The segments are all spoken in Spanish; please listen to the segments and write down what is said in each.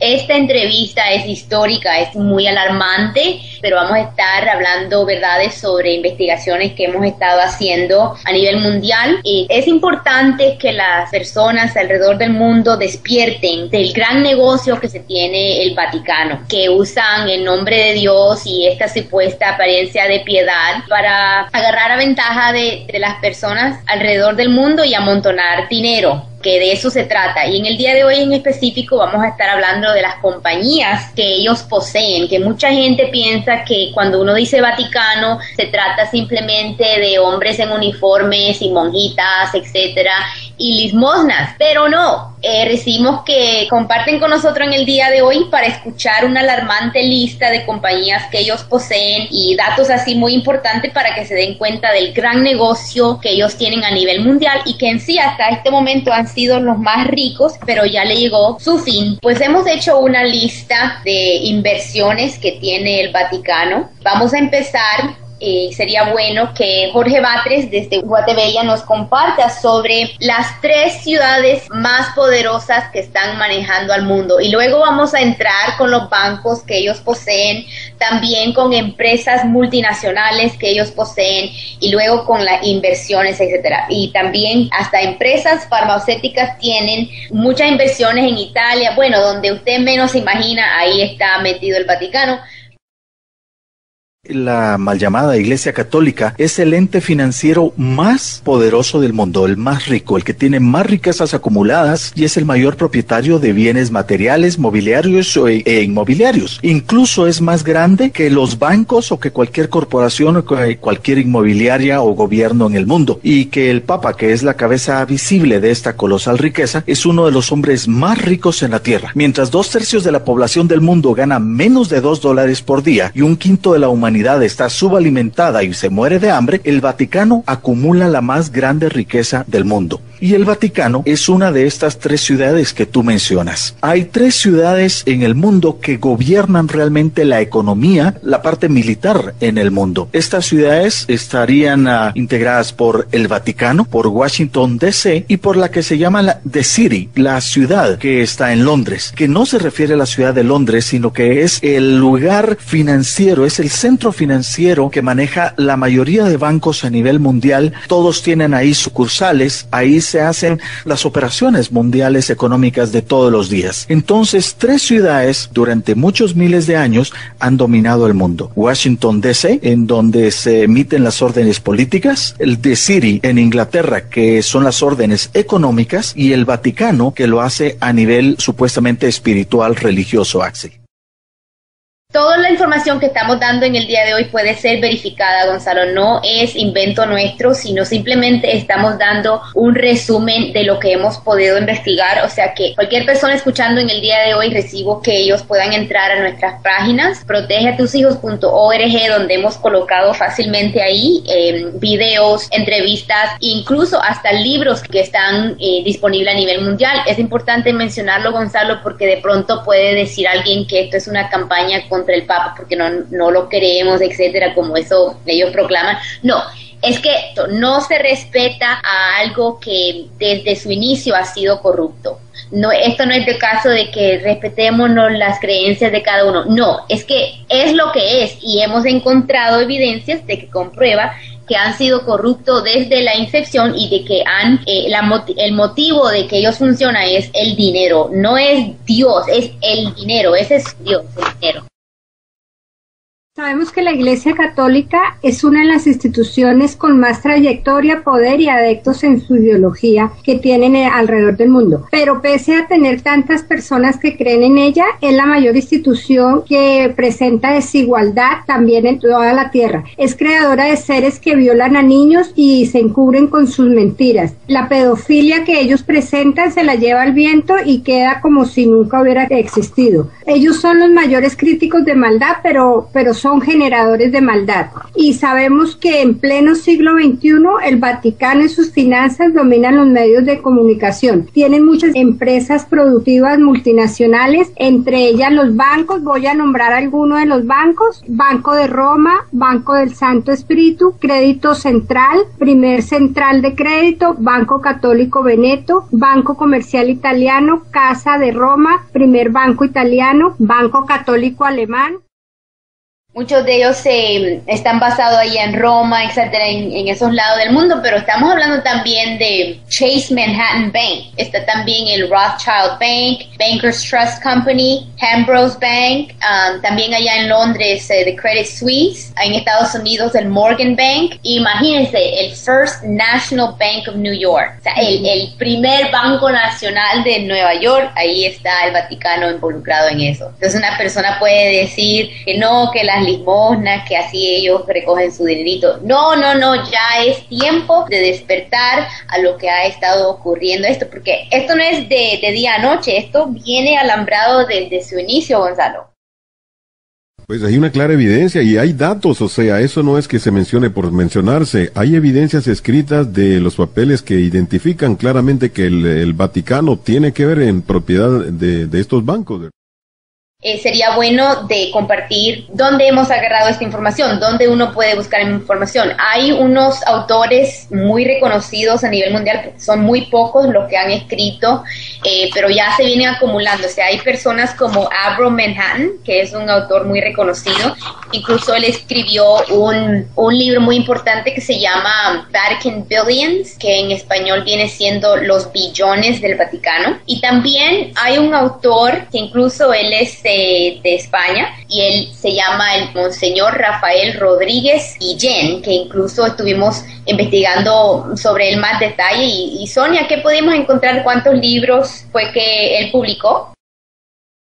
Esta entrevista es histórica, es muy alarmante, pero vamos a estar hablando verdades sobre investigaciones que hemos estado haciendo a nivel mundial. Y es importante que las personas alrededor del mundo despierten del gran negocio que se tiene el Vaticano, que usan el nombre de Dios y esta supuesta apariencia de piedad para agarrar a ventaja de las personas alrededor del mundo y amontonar dinero, que de eso se trata. Y en el día de hoy en específico vamos a estar hablando de las compañías que ellos poseen, que mucha gente piensa que cuando uno dice Vaticano se trata simplemente de hombres en uniformes y monjitas, etcétera, y limosnas, pero no. Recibimos que comparten con nosotros en el día de hoy para escuchar una alarmante lista de compañías que ellos poseen y datos así muy importantes para que se den cuenta del gran negocio que ellos tienen a nivel mundial y que en sí hasta este momento han sido los más ricos, pero ya le llegó su fin. Pues hemos hecho una lista de inversiones que tiene el Vaticano. Vamos a empezar. Sería bueno que Jorge Batres desde Guatemala nos comparta sobre las 3 ciudades más poderosas que están manejando al mundo, y luego vamos a entrar con los bancos que ellos poseen, también con empresas multinacionales que ellos poseen y luego con las inversiones, etcétera. Y también hasta empresas farmacéuticas tienen muchas inversiones en Italia, bueno, donde usted menos se imagina, ahí está metido el Vaticano. La mal llamada Iglesia Católica es el ente financiero más poderoso del mundo, el más rico, el que tiene más riquezas acumuladas y es el mayor propietario de bienes materiales, mobiliarios e inmobiliarios. Incluso es más grande que los bancos o que cualquier corporación o que cualquier inmobiliaria o gobierno en el mundo. Y que el Papa, que es la cabeza visible de esta colosal riqueza, es uno de los hombres más ricos en la tierra. Mientras 2/3 de la población del mundo gana menos de $2 por día y 1/5 de la humanidad está subalimentada y se muere de hambre, el Vaticano acumula la más grande riqueza del mundo. Y el Vaticano es una de estas 3 ciudades que tú mencionas. Hay 3 ciudades en el mundo que gobiernan realmente la economía, la parte militar en el mundo. Estas ciudades estarían integradas por el Vaticano, por Washington D.C. y por la que se llama The City, la ciudad que está en Londres, que no se refiere a la ciudad de Londres, sino que es el lugar financiero, es el centro financiero que maneja la mayoría de bancos a nivel mundial. Todos tienen ahí sucursales, ahí se hacen las operaciones mundiales económicas de todos los días. Entonces, 3 ciudades durante muchos miles de años han dominado el mundo. Washington D.C., en donde se emiten las órdenes políticas, el The City en Inglaterra, que son las órdenes económicas, y el Vaticano, que lo hace a nivel supuestamente espiritual, religioso, Axel. Toda la información que estamos dando en el día de hoy puede ser verificada, Gonzalo. No es invento nuestro, sino simplemente estamos dando un resumen de lo que hemos podido investigar. O sea que cualquier persona escuchando en el día de hoy, recibo que ellos puedan entrar a nuestras páginas, protegeatushijos.org, donde hemos colocado fácilmente ahí videos, entrevistas, incluso hasta libros que están disponibles a nivel mundial. Es importante mencionarlo, Gonzalo, porque de pronto puede decir alguien que esto es una campaña contra el Papa porque no lo queremos, etcétera, como eso ellos proclaman. No, es que no se respeta a algo que desde su inicio ha sido corrupto. No, esto no es el caso de que respetémonos las creencias de cada uno. No, es que es lo que es y hemos encontrado evidencias de que comprueba que han sido corruptos desde la incepción y de que el motivo de que ellos funcionan es el dinero. No es Dios, es el dinero. Ese es Dios, el dinero. Sabemos que la Iglesia Católica es una de las instituciones con más trayectoria, poder y adeptos en su ideología que tienen alrededor del mundo. Pero pese a tener tantas personas que creen en ella, es la mayor institución que presenta desigualdad también en toda la tierra. Es creadora de seres que violan a niños y se encubren con sus mentiras. La pedofilia que ellos presentan se la lleva al viento y queda como si nunca hubiera existido. Ellos son los mayores críticos de maldad, pero son son generadores de maldad. Y sabemos que en pleno siglo XXI el Vaticano y sus finanzas dominan los medios de comunicación. Tienen muchas empresas productivas multinacionales, entre ellas los bancos. Voy a nombrar algunos de los bancos: Banco de Roma, Banco del Santo Espíritu, Crédito Central, Primer Central de Crédito, Banco Católico Veneto, Banco Comercial Italiano, Casa de Roma, Primer Banco Italiano, Banco Católico Alemán. Muchos de ellos están basados ahí en Roma, etcétera, en esos lados del mundo, pero estamos hablando también de Chase Manhattan Bank, está también el Rothschild Bank, Bankers Trust Company, Hambros Bank, también allá en Londres the Credit Suisse, en Estados Unidos el Morgan Bank. Imagínense, el First National Bank of New York, o sea, el primer banco nacional de Nueva York, ahí está el Vaticano involucrado en eso. Entonces una persona puede decir que no, que las limosnas, que así ellos recogen su dinerito. No, ya es tiempo de despertar a lo que ha estado ocurriendo esto, porque esto no es de día a noche, esto viene alambrado desde su inicio, Gonzalo. Pues hay una clara evidencia y hay datos, o sea, eso no es que se mencione por mencionarse, hay evidencias escritas de los papeles que identifican claramente que el Vaticano tiene que ver en propiedad de estos bancos. Sería bueno de compartir dónde hemos agarrado esta información, dónde uno puede buscar información. Hay unos autores muy reconocidos a nivel mundial, son muy pocos los que han escrito, pero ya se vienen acumulando. O sea, hay personas como Abram Manhattan, que es un autor muy reconocido, incluso él escribió un libro muy importante que se llama Vatican Billions, que en español viene siendo Los Billones del Vaticano. Y también hay un autor que incluso él es de España, y él se llama el Monseñor Rafael Rodríguez Guillén, que incluso estuvimos investigando sobre él más detalle. Y Sonia, ¿qué podemos encontrar? ¿Cuántos libros fue que él publicó?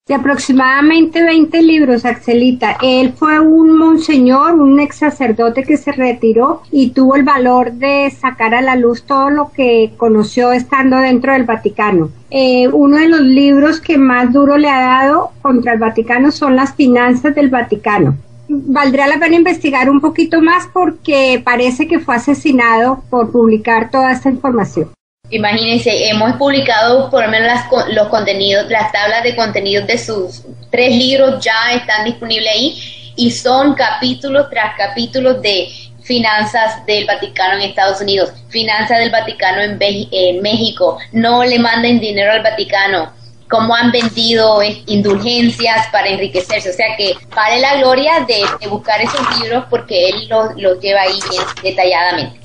De aproximadamente 20 libros, Axelita. Él fue un monseñor, un ex sacerdote que se retiró y tuvo el valor de sacar a la luz todo lo que conoció estando dentro del Vaticano. Uno de los libros que más duro le ha dado contra el Vaticano son las finanzas del Vaticano. Valdría la pena investigar un poquito más porque parece que fue asesinado por publicar toda esta información. Imagínense, hemos publicado por lo menos los contenidos, las tablas de contenidos de sus 3 libros ya están disponibles ahí, y son capítulos tras capítulos de finanzas del Vaticano en Estados Unidos, finanzas del Vaticano en México, no le manden dinero al Vaticano, cómo han vendido indulgencias para enriquecerse. O sea que vale la gloria de buscar esos libros porque él los lleva ahí bien detalladamente.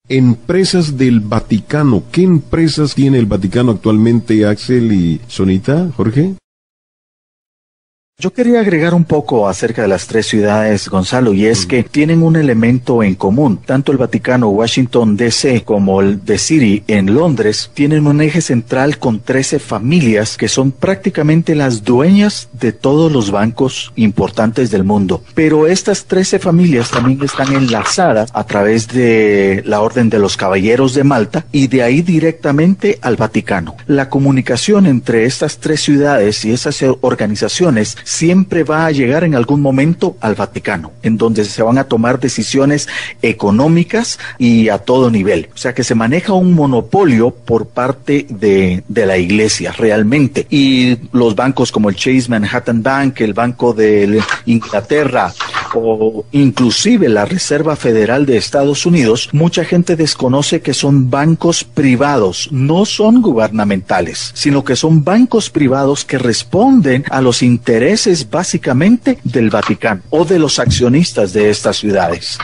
Empresas del Vaticano. ¿Qué empresas tiene el Vaticano actualmente, Axel y Sonita, Jorge? Yo quería agregar un poco acerca de las 3 ciudades, Gonzalo, y es que tienen un elemento en común. Tanto el Vaticano, Washington DC, como el The City en Londres, tienen un eje central con 13 familias que son prácticamente las dueñas de todos los bancos importantes del mundo. Pero estas 13 familias también están enlazadas a través de la Orden de los Caballeros de Malta y de ahí directamente al Vaticano. La comunicación entre estas 3 ciudades y esas organizaciones siempre va a llegar en algún momento al Vaticano, en donde se van a tomar decisiones económicas y a todo nivel. O sea que se maneja un monopolio por parte de la Iglesia realmente. Y los bancos como el Chase Manhattan Bank, el Banco de Inglaterra o inclusive la Reserva Federal de Estados Unidos, mucha gente desconoce que son bancos privados, no son gubernamentales, sino que son bancos privados que responden a los intereses básicamente del Vaticano o de los accionistas de estas ciudades.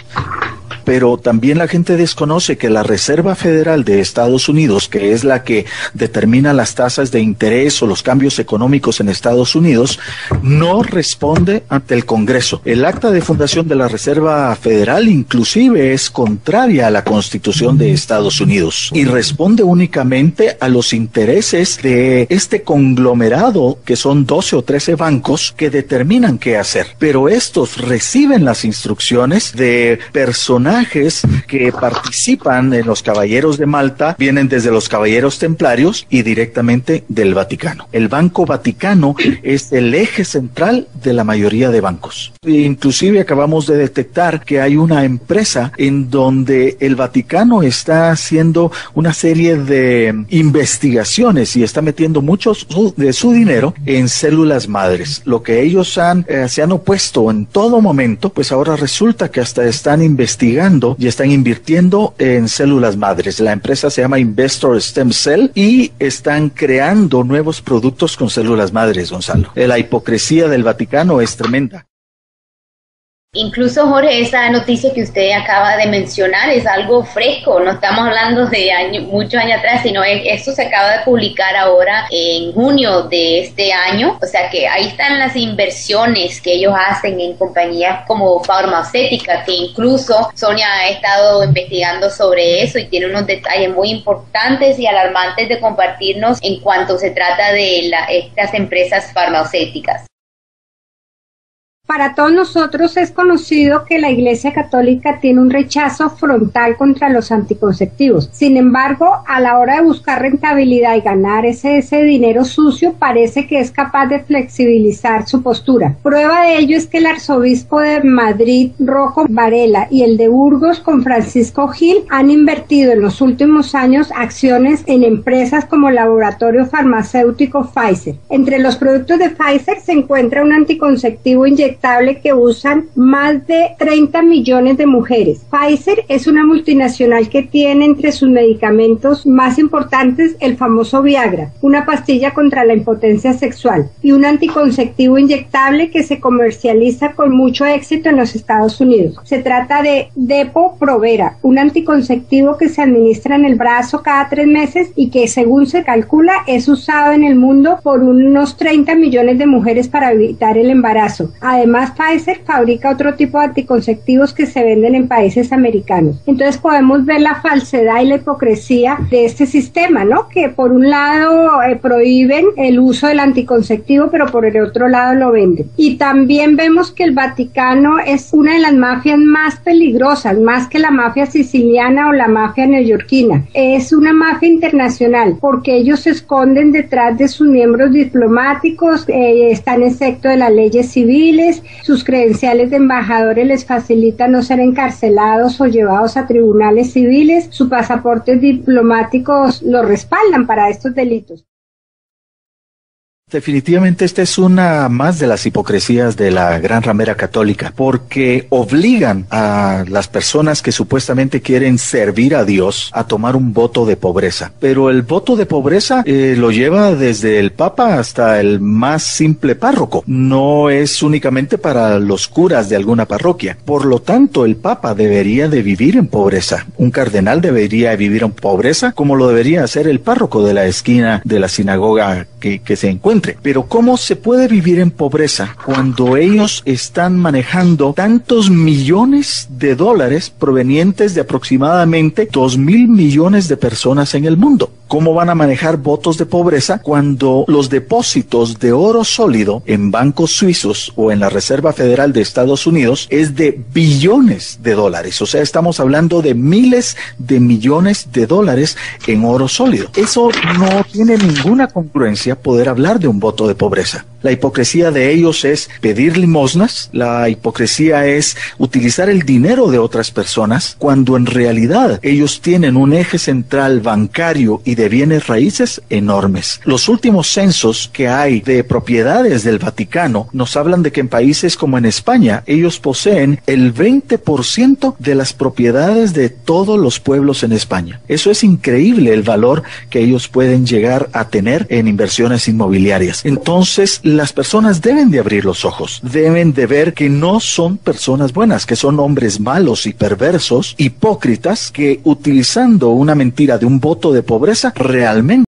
Pero también la gente desconoce que la Reserva Federal de Estados Unidos, que es la que determina las tasas de interés o los cambios económicos en Estados Unidos, no responde ante el Congreso. El acta de fundación de la Reserva Federal inclusive es contraria a la Constitución de Estados Unidos y responde únicamente a los intereses de este conglomerado que son 12 o 13 bancos que determinan qué hacer. Pero estos reciben las instrucciones de personal personajes que participan en los Caballeros de Malta vienen desde los Caballeros Templarios y directamente del Vaticano. El Banco Vaticano es el eje central de la mayoría de bancos. Inclusive acabamos de detectar que hay una empresa en donde el Vaticano está haciendo una serie de investigaciones y está metiendo mucho de su dinero en células madres. Lo que ellos se han opuesto en todo momento, pues ahora resulta que hasta están investigando y están invirtiendo en células madres. La empresa se llama Investor Stem Cell y están creando nuevos productos con células madres, Gonzalo. La hipocresía del Vaticano es tremenda. Incluso, Jorge, esa noticia que usted acaba de mencionar es algo fresco, no estamos hablando de muchos años atrás, sino esto se acaba de publicar ahora en junio de este año, o sea que ahí están las inversiones que ellos hacen en compañías como farmacéuticas, que incluso Sonia ha estado investigando sobre eso y tiene unos detalles muy importantes y alarmantes de compartirnos en cuanto se trata de estas empresas farmacéuticas. Para todos nosotros es conocido que la Iglesia Católica tiene un rechazo frontal contra los anticonceptivos. Sin embargo, a la hora de buscar rentabilidad y ganar ese dinero sucio, parece que es capaz de flexibilizar su postura. Prueba de ello es que el arzobispo de Madrid, Rocco Varela, y el de Burgos, con Francisco Gil, han invertido en los últimos años acciones en empresas como el laboratorio farmacéutico Pfizer. Entre los productos de Pfizer se encuentra un anticonceptivo inyectable que usan más de 30 millones de mujeres. Pfizer es una multinacional que tiene entre sus medicamentos más importantes el famoso Viagra, una pastilla contra la impotencia sexual, y un anticonceptivo inyectable que se comercializa con mucho éxito en los Estados Unidos. Se trata de Depo-Provera, un anticonceptivo que se administra en el brazo cada 3 meses y que, según se calcula, es usado en el mundo por unos 30 millones de mujeres para evitar el embarazo. Además, Pfizer fabrica otro tipo de anticonceptivos que se venden en países americanos. Entonces podemos ver la falsedad y la hipocresía de este sistema, ¿no? Que por un lado prohíben el uso del anticonceptivo, pero por el otro lado lo venden. Y también vemos que el Vaticano es una de las mafias más peligrosas, más que la mafia siciliana o la mafia neoyorquina. Es una mafia internacional porque ellos se esconden detrás de sus miembros diplomáticos, están exentos de las leyes civiles, sus credenciales de embajadores les facilitan no ser encarcelados o llevados a tribunales civiles, sus pasaportes diplomáticos los respaldan para estos delitos. Definitivamente esta es una más de las hipocresías de la gran ramera católica, porque obligan a las personas que supuestamente quieren servir a Dios a tomar un voto de pobreza. Pero el voto de pobreza lo lleva desde el Papa hasta el más simple párroco. No es únicamente para los curas de alguna parroquia. Por lo tanto, el Papa debería de vivir en pobreza. Un cardenal debería vivir en pobreza como lo debería hacer el párroco de la esquina de la sinagoga que se encuentra. Pero ¿cómo se puede vivir en pobreza cuando ellos están manejando tantos millones de dólares provenientes de aproximadamente 2,000 millones de personas en el mundo? ¿Cómo van a manejar votos de pobreza cuando los depósitos de oro sólido en bancos suizos o en la Reserva Federal de Estados Unidos es de billones de dólares? O sea, estamos hablando de miles de millones de dólares en oro sólido. Eso no tiene ninguna congruencia poder hablar de un voto de pobreza. La hipocresía de ellos es pedir limosnas, la hipocresía es utilizar el dinero de otras personas, cuando en realidad ellos tienen un eje central bancario y de bienes raíces enormes. Los últimos censos que hay de propiedades del Vaticano nos hablan de que en países como en España, ellos poseen el 20% de las propiedades de todos los pueblos en España. Eso es increíble, el valor que ellos pueden llegar a tener en inversiones inmobiliarias. Entonces, las personas deben de abrir los ojos, deben de ver que no son personas buenas, que son hombres malos y perversos, hipócritas, que utilizando una mentira de un voto de pobreza, realmente